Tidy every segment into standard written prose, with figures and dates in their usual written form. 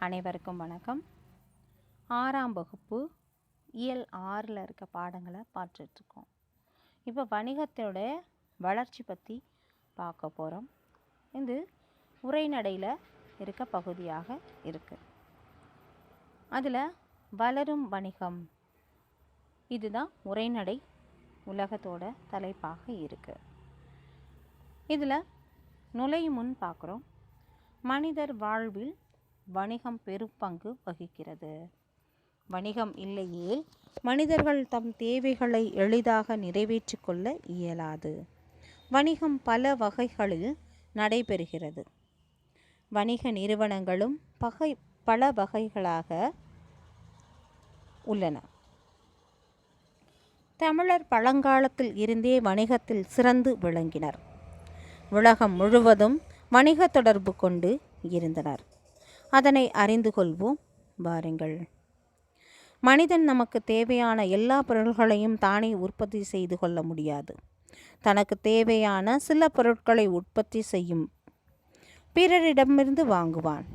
அனைவருக்கும் வணக்கம். 6ஆம் வகுப்பு இயல் 6ல் இருக்க பாடங்களை பார்த்துட்ருக்கோம். இப்போ வணிகத்தோட வளர்ச்சி பற்றி பார்க்க போகிறோம். இது உரைநடையில் இருக்க பகுதியாக இருக்குது. அதில் வளரும் வணிகம் இதுதான் உரைநடை உலகத்தோட தலைப்பாக இருக்குது. இதில் நுழையும் முன் பார்க்குறோம். மனிதர் வாழ்வில் வணிகம் பெரும்பங்கு வகிக்கிறது. வணிகம் இல்லையே மனிதர்கள் தம் தேவைகளை எளிதாக நிறைவேற்றிக் கொள்ள இயலாது. வணிகம் பல வகைகளில் நடைபெறுகிறது. வணிக நிறுவனங்களும் பல வகைகளாக உள்ளன. தமிழர் பழங்காலத்தில் இருந்தே வணிகத்தில் சிறந்து விளங்கினர். உலகம் முழுவதும் வணிக தொடர்பு கொண்டு இருந்தனர். அதனை அறிந்து கொள்வோம் வாருங்கள். மனிதன் நமக்கு தேவையான எல்லா பொருள்களையும் தானே உற்பத்தி செய்து கொள்ள முடியாது. தனக்கு தேவையான சில பொருட்களை உற்பத்தி செய்யும் பிறரிடமிருந்து வாங்குவான்.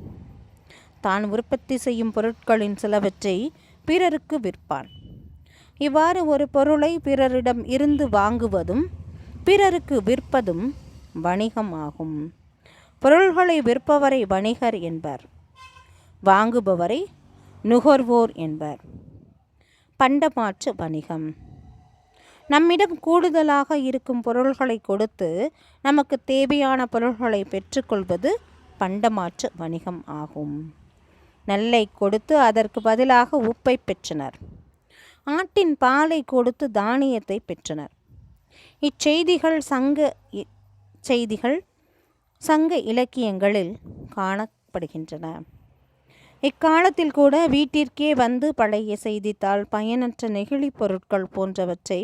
தான் உற்பத்தி செய்யும் பொருட்களின் சிலவற்றை பிறருக்கு விற்பான். இவ்வாறு ஒரு பொருளை பிறரிடம் இருந்து வாங்குவதும் பிறருக்கு விற்பதும் வணிகம் ஆகும். பொருள்களை விற்பவரை வணிகர் என்பர், வாங்குபவரை நுகர்வோர் என்பர். பண்டமாற்று வணிகம். நம்மிடம் கூடுதலாக இருக்கும் பொருள்களை கொடுத்து நமக்கு தேவையான பொருள்களை பெற்றுக்கொள்வது பண்டமாற்று வணிகம் ஆகும். நெல்லை கொடுத்து அதற்கு பதிலாக உப்பை பெற்றனர். ஆட்டின் பாலை கொடுத்து தானியத்தை பெற்றனர். இச்செய்திகள் சங்க இலக்கியங்களில் காணப்படுகின்றன. இக்காலத்தில் கூட வீட்டிற்கே வந்து பழைய செய்தித்தாள், பயனற்ற நெகிழி பொருட்கள் போன்றவற்றை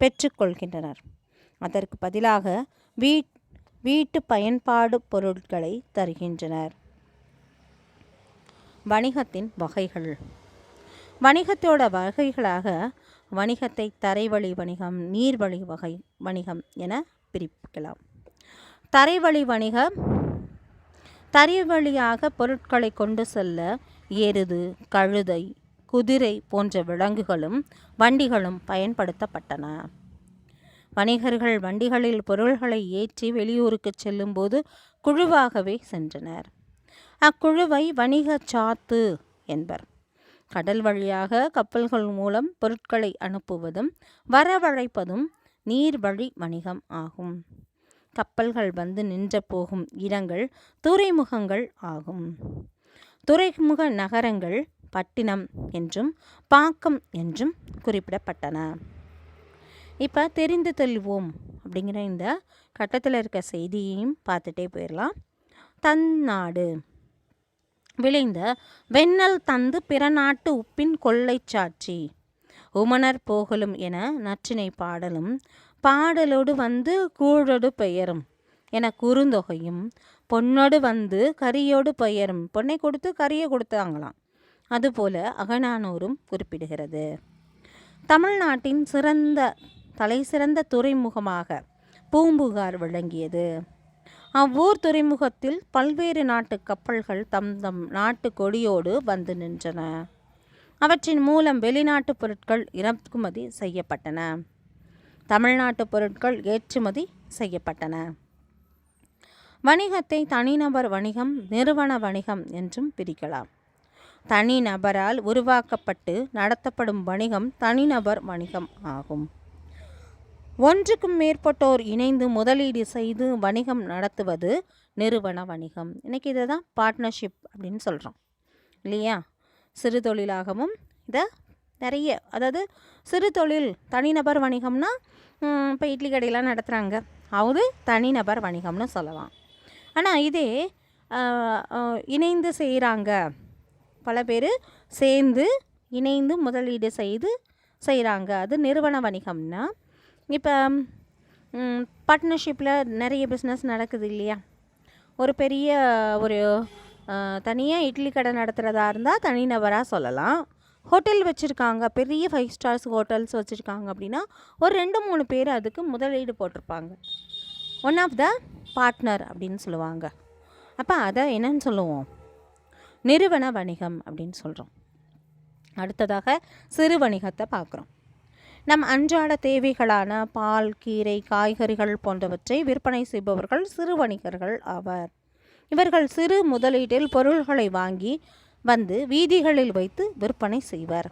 பெற்றுக்கொள்கின்றனர். அதற்கு பதிலாக வீட்டு பயன்பாடு பொருட்களை தருகின்றனர். வணிகத்தின் வகைகள். வணிகத்தோட வகைகளாக வணிகத்தை தரைவழி வணிகம், நீர்வழி வணிகம் என பிரிக்கலாம். தரைவழி வணிகம் தரைவழியாக பொருட்களை கொண்டு செல்ல எருது, கழுதை, குதிரை போன்ற விலங்குகளும் வண்டிகளும் பயன்படுத்தப்பட்டன. வணிகர்கள் வண்டிகளில் பொருள்களை ஏற்றி வெளியூருக்கு செல்லும்போது குழுவாகவே சென்றனர். அக்குழுவை வணிக சாத்து என்பர். கடல் வழியாக கப்பல்கள் மூலம் பொருட்களை அனுப்புவதும் வரவழைப்பதும் நீர்வழி வணிகம் ஆகும். கப்பல்கள் வந்து நின்ற போகும் இடங்கள் துறைமுகங்கள் ஆகும். துறைமுக நகரங்கள் பட்டினம் என்றும் பாக்கம் என்றும் குறிப்பிடப்பட்டன. இப்போ தெரிந்து தெளிவோம் அப்படிங்கிற இந்த கட்டத்தில் இருக்க செய்தியையும் பார்த்துட்டே போயிடலாம். தன்னாடு விளைந்த வெண்ணல் தந்து பிற நாட்டு உப்பின் கொள்ளை சாட்சி, உமனர் போகலும் என நற்றினை பாடலும், பாடலோடு வந்து கூழொடு பெயரும் என குறுந்தொகையும், பொன்னோடு வந்து கரியோடு பெயரும், பொன்னை கொடுத்து கரியை கொடுத்தாங்களாம், அதுபோல அகநானூரும் குறிப்பிடுகிறது. தமிழ்நாட்டின் தலைசிறந்த துறைமுகமாக பூம்புகார் விளங்கியது. அவ்வூர் துறைமுகத்தில் பல்வேறு நாட்டு கப்பல்கள் தம் நாட்டு கொடியோடு வந்து நின்றன. அவற்றின் மூலம் வெளிநாட்டு பொருட்கள் இறக்குமதி செய்யப்பட்டன. தமிழ்நாட்டு பொருட்கள் ஏற்றுமதி செய்யப்பட்டன. வணிகத்தை தனிநபர் வணிகம், நிறுவன வணிகம் என்றும் பிரிக்கலாம். தனிநபரால் உருவாக்கப்பட்டு நடத்தப்படும் வணிகம் தனிநபர் வணிகம் ஆகும். ஒன்றுக்கும் மேற்பட்டோர் இணைந்து முதலீடு செய்து வணிகம் நடத்துவது நிறுவன வணிகம். இன்றைக்கி இதை தான் பார்ட்னர்ஷிப் அப்படின்னு சொல்கிறோம் இல்லையா? சிறு தொழிலாகவும் இதை நிறைய, அதாவது சிறு தொழில் தனிநபர் வணிகம்னா இப்போ இட்லி கடையெல்லாம் நடத்துகிறாங்க, அது தனிநபர் வணிகம்னு சொல்லலாம். ஆனால் இதே இணைந்து செய்கிறாங்க, பல பேர் சேர்ந்து இணைந்து முதலீடு செய்கிறாங்க, அது நிறுவன வணிகம்னா. இப்போ பார்ட்னர்ஷிப்பில் நிறைய பிஸ்னஸ் நடக்குது இல்லையா? ஒரு பெரிய தனியாக இட்லி கடை நடத்துகிறதா இருந்தால் தனிநபராக சொல்லலாம். ஹோட்டல் வச்சுருக்காங்க, பெரிய 5 ஸ்டார்ஸ் ஹோட்டல்ஸ் வச்சுருக்காங்க அப்படின்னா ஒரு 2-3 பேர் அதுக்கு முதலீடு போட்டிருப்பாங்க. ஒன் ஆஃப் த பார்ட்னர் அப்படின்னு சொல்லுவாங்க. அப்போ அதை என்னன்னு சொல்லுவோம்? நிறுவன வணிகம் அப்படின்னு சொல்கிறோம். அடுத்ததாக சிறு வணிகத்தை பார்க்குறோம். நம் அன்றாட தேவைகளான பால், கீரை, காய்கறிகள் போன்றவற்றை விற்பனை செய்பவர்கள் சிறு வணிகர்கள் ஆவர். இவர்கள் சிறு முதலீட்டில் பொருள்களை வாங்கி வந்து வீதிகளில் வைத்து விற்பனை செய்வர்.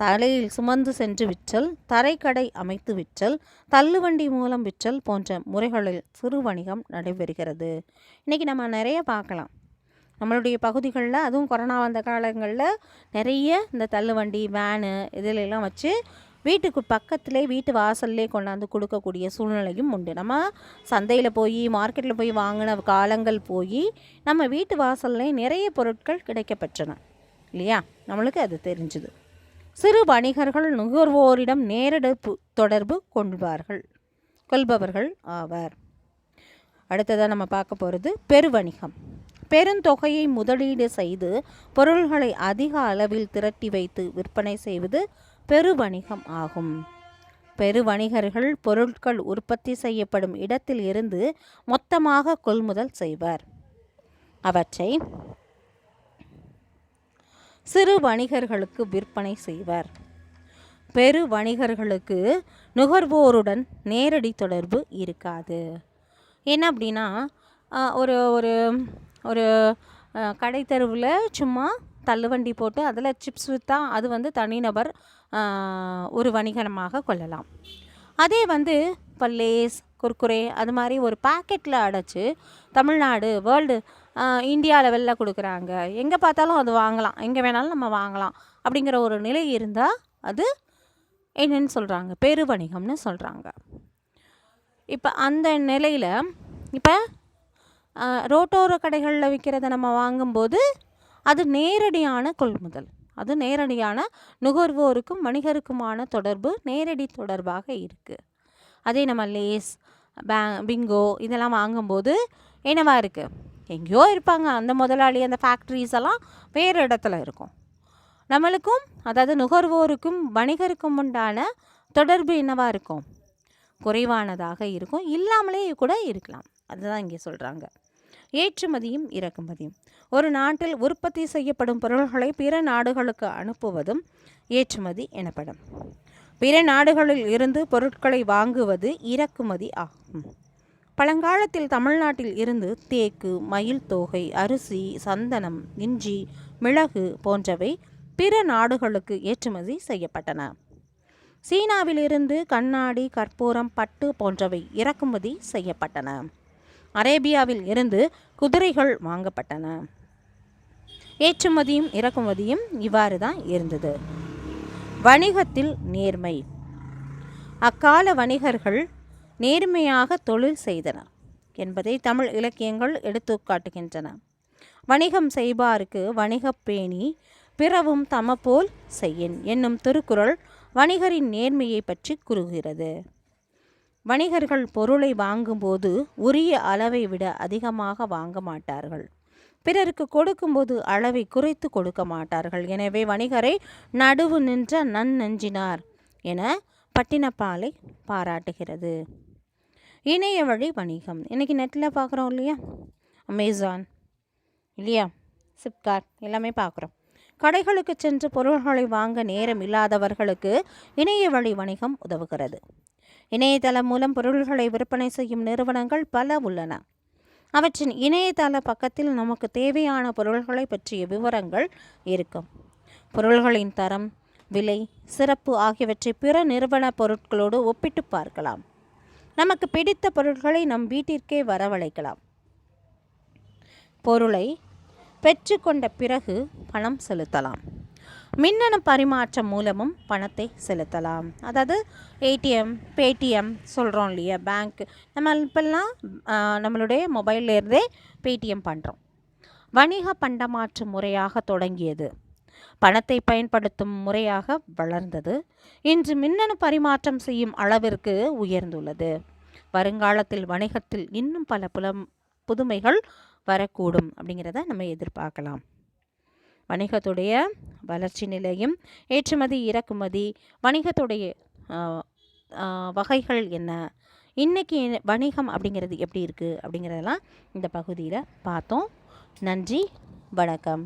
தலையில் சுமந்து சென்று விற்றல், தரைக்கடை அமைத்து விற்றல், தள்ளுவண்டி மூலம் விற்றல் போன்ற முறைகளில் சிறு வணிகம் நடைபெறுகிறது. இன்றைக்கி நம்ம நிறைய பார்க்கலாம். நம்மளுடைய பகுதிகளில் அதுவும் கொரோனா வந்த காலங்களில் நிறைய இந்த தள்ளுவண்டி, வேனு இதிலெல்லாம் வச்சு வீட்டுக்கு பக்கத்திலே வீட்டு வாசல்லே கொண்டாந்து கொடுக்கக்கூடிய சூழ்நிலையும் உண்டு. நம்ம சந்தையில் போய் மார்க்கெட்டில் போய் வாங்கின காலங்கள் போய் நம்ம வீட்டு வாசல்லே நிறைய பொருட்கள் கிடைக்கப்பெற்றன இல்லையா? நம்மளுக்கு அது தெரிஞ்சுது. சிறு வணிகர்கள் நுகர்வோரிடம் நேரடி தொடர்பு கொள்பவர்கள் ஆவர். அடுத்ததாக நம்ம பார்க்க போகிறது பெருவணிகம். பெருந்தொகையை முதலீடு செய்து பொருள்களை அதிக அளவில் திரட்டி வைத்து விற்பனை செய்வது பெருவணிகம் ஆகும். பெருவணிகர்கள் பொருட்கள் உற்பத்தி செய்யப்படும் இடத்தில் இருந்து மொத்தமாக கொள்முதல் செய்வர். அவற்றை சிறு வணிகர்களுக்கு விற்பனை செய்வர். பெரு வணிகர்களுக்கு நுகர்வோருடன் நேரடி தொடர்பு இருக்காது. என்ன அப்படின்னா, ஒரு ஒரு ஒரு கடை தெருவில் சும்மா தள்ளுவண்டி போட்டு அதில் சிப்ஸ் விற்றா அது தனிநபர் ஒரு வணிகமாக கொள்ளலாம். அதே இப்போ லேஸ், குர்குரே அது மாதிரி ஒரு பாக்கெட்டில் அடைச்சி தமிழ்நாடு, வேர்ல்டு, இந்தியா லெவலில் கொடுக்குறாங்க. எங்கே பார்த்தாலும் அது வாங்கலாம், எங்கே வேணாலும் நம்ம வாங்கலாம் அப்படிங்கிற ஒரு நிலை இருந்தால் அது என்னன்னு சொல்கிறாங்க? பெருவணிகம்னு சொல்கிறாங்க. இப்போ அந்த நிலையில் இப்போ ரோட்டோர கடைகளில் விற்கிறத நம்ம வாங்கும்போது அது நேரடியான கொள்முதல், அது நேரடியான நுகர்வோருக்கும் வணிகருக்குமான தொடர்பு நேரடி தொடர்பாக இருக்குது. அதே நம்ம லேஸ், பிங்கோ இதெல்லாம் வாங்கும்போது என்னவா இருக்குது? எங்கேயோ இருப்பாங்க அந்த முதலாளி, அந்த ஃபேக்ட்ரிஸ் எல்லாம் வேறு இடத்துல இருக்கும். நம்மளுக்கும் அதாவது நுகர்வோருக்கும் வணிகருக்கும் உண்டான தொடர்பு என்னவாக இருக்கும்? குறைவானதாக இருக்கும், இல்லாமலே கூட இருக்கலாம். அதுதான் இங்கே சொல்கிறாங்க. ஏற்றுமதியும் இறக்குமதியும். ஒரு நாட்டில் உற்பத்தி செய்யப்படும் பொருள்களை பிற நாடுகளுக்கு அனுப்புவதும் ஏற்றுமதி எனப்படும். பிற நாடுகளில் இருந்து பொருட்களை வாங்குவது இறக்குமதி ஆகும். பழங்காலத்தில் தமிழ்நாட்டில் இருந்து தேக்கு, மயில் தோகை, அரிசி, சந்தனம், இஞ்சி, மிளகு போன்றவை பிற நாடுகளுக்கு ஏற்றுமதி செய்யப்பட்டன. சீனாவிலிருந்து கண்ணாடி, கற்பூரம், பட்டு போன்றவை இறக்குமதி செய்யப்பட்டன. அரேபியாவில் இருந்து குதிரைகள் வாங்கப்பட்டன. ஏற்றுமதியும் இறக்குமதியும் இவ்வாறு தான் இருந்தது. வணிகத்தில் நேர்மை. அக்கால வணிகர்கள் நேர்மையாக தொழில் செய்தனர் என்பதை தமிழ் இலக்கியங்கள் எடுத்து காட்டுகின்றன. வணிகம் செய்வாருக்கு வணிகப் பேணி பிறவும் தமபோல் செய்யின் என்னும் திருக்குறள் வணிகரின் நேர்மையை பற்றி கூறுகிறது. வணிகர்கள் பொருளை வாங்கும்போது உரிய அளவை விட அதிகமாக வாங்க மாட்டார்கள். பிறருக்கு கொடுக்கும்போது அளவை குறைத்து கொடுக்க மாட்டார்கள். எனவே வணிகரை நடுவு நின்ற நன்னெஞ்சினார் என பட்டினப்பாலை பாராட்டுகிறது. இணைய வழி வணிகம். இன்றைக்கி நெட்டில் பார்க்குறோம் இல்லையா? அமேசான் இல்லையா, ஃப்ளிப்கார்ட் எல்லாமே பார்க்குறோம். கடைகளுக்கு சென்று பொருள்களை வாங்க நேரம் இல்லாதவர்களுக்கு இணைய வழி வணிகம் உதவுகிறது. இணையதளம் மூலம் பொருள்களை விற்பனை செய்யும் நிறுவனங்கள் பல உள்ளன. அவற்றின் இணையதள பக்கத்தில் நமக்கு தேவையான பொருள்களை பற்றிய விவரங்கள் இருக்கும். பொருள்களின் தரம், விலை, சிறப்பு ஆகியவற்றை பிற நிறுவன பொருட்களோடு ஒப்பிட்டு பார்க்கலாம். நமக்கு பிடித்த பொருட்களை நம் வீட்டிற்கே வரவழைக்கலாம். பொருளை பெற்றுக்கொண்ட பிறகு பணம் செலுத்தலாம். மின்னணு பரிமாற்றம் மூலமும் பணத்தை செலுத்தலாம். அதாவது ஏடிஎம், பேடிஎம் சொல்கிறோம் இல்லையா, பேங்க், நம்ம இப்போல்லாம் நம்மளுடைய மொபைல்லேருந்தே பேடிஎம் பண்ணுறோம். வணிக பண்டமாற்று முறையாக தொடங்கியது, பணத்தை பயன்படுத்தும் முறையாக வளர்ந்தது. இன்று மின்னணு பரிமாற்றம் செய்யும் அளவிற்கு உயர்ந்துள்ளது. வருங்காலத்தில் வணிகத்தில் இன்னும் பல புதுமைகள் வரக்கூடும் அப்படிங்கிறத நம்ம எதிர்பார்க்கலாம். வணிகத்துடைய வளர்ச்சி நிலையும், ஏற்றுமதி இறக்குமதி, வணிகத்துடைய வகைகள் என்ன, இன்றைக்கி வணிகம் அப்படிங்கிறது எப்படி இருக்குது அப்படிங்கிறதெல்லாம் இந்த பகுதியில் பார்த்தோம். நன்றி, வணக்கம்.